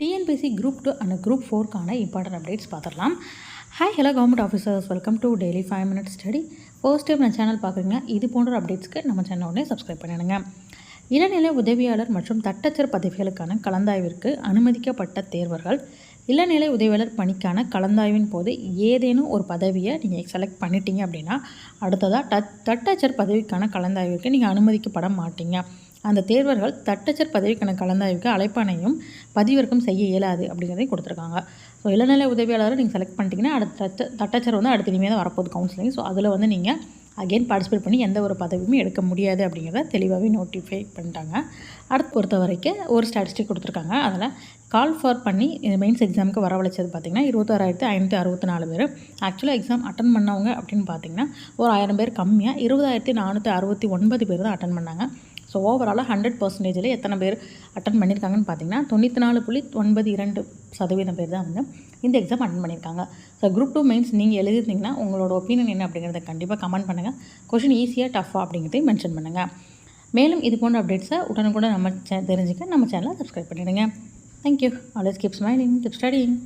TNPSC group 2 and group 4க்கான important updates பார்த்துடலாம். Hi hello government officers, welcome to daily 5 minutes study. First time நான் channel பார்க்குறீங்க, இது போன்ற அப்டேட்ஸ்க்கு நம்ம சேனல் உடனே சப்ஸ்கிரைப் பண்ணிடுங்க. இளநிலை உதவியாளர் மற்றும் தட்டச்சர் பதவிகளுக்கான கலந்தாய்விற்கு அனுமதிக்கப்பட்ட தேர்வர்கள் இளநிலை உதவியாளர் பணிக்கான கலந்தாய்வின் போது ஏதேனும் ஒரு பதவியை நீங்கள் செலக்ட் பண்ணிட்டீங்க அப்படின்னா அடுத்ததாக தட்டச்சர் பதவிக்கான கலந்தாய்விற்கு நீங்கள் அனுமதிக்கப்பட மாட்டீங்க. அந்த தேர்வர்கள் தட்டச்சர் பதவிக்கான கலந்தாய்வுக்கு அழைப்பானையும் பதிவிறக்கம் செய்ய இயலாது அப்படிங்கிறதையும் கொடுத்துருக்காங்க. ஸோ இளநிலை உதவியாளரை நீங்கள் செலக்ட் பண்ணிட்டீங்கன்னா தட்டச்சர் அடுத்த இனிமேல் தான் வரப்போகுது கவுன்சிலிங். ஸோ அதில் நீங்கள் அகெயின் பார்ட்டிசிபேட் பண்ணி எந்த ஒரு பதவியுமே எடுக்க முடியாது அப்படிங்கிறத தெளிவாகவே நோட்டிஃபை பண்ணிட்டாங்க. அடுத்து பொறுத்த வரைக்கும் ஒரு ஸ்டாட்டிஸ்டிக் கொடுத்துருக்காங்க. அதில் கால் ஃபார் பண்ணி மெயின்ஸ் எக்ஸாமுக்கு வரவழைச்சது பார்த்திங்கன்னா 26,564 பேர். ஆக்சுவலாக எக்ஸாம் அட்டன் பண்ணவங்க அப்படின்னு பார்த்திங்கன்னா ஒரு 1000 பேர் கம்மியாக 20,469 பேர் தான் அட்டன் பண்ணாங்க. ஸோ ஓவராலாக 100% எத்தனை பேர் அட்டன் பண்ணியிருக்காங்கன்னு பார்த்தீங்கன்னா 94.92% பேர் தான் இந்த எக்ஸாம் அட்டன் பண்ணியிருக்காங்க. ஸோ குரூப் 2 மெயின்ஸ் நீங்கள் எழுதிருந்தீங்கன்னா உங்களோட ஒப்பீனியன் என்ன அப்படிங்கிறத கண்டிப்பாக கமெண்ட் பண்ணுங்கள். கொஷின் ஈஸியாக டஃப்பாக அப்படிங்கிறதையும் மென்ஷன் பண்ணுங்கள். மேலும் இது போன்ற அப்டேட்ஸை உடனுக்குடன் நம்ம தெரிஞ்சுக்க நம்ம சேனலை சப்ஸ்கிரைப் பண்ணிடுங்க. Thank you. Always keep smiling, keep studying.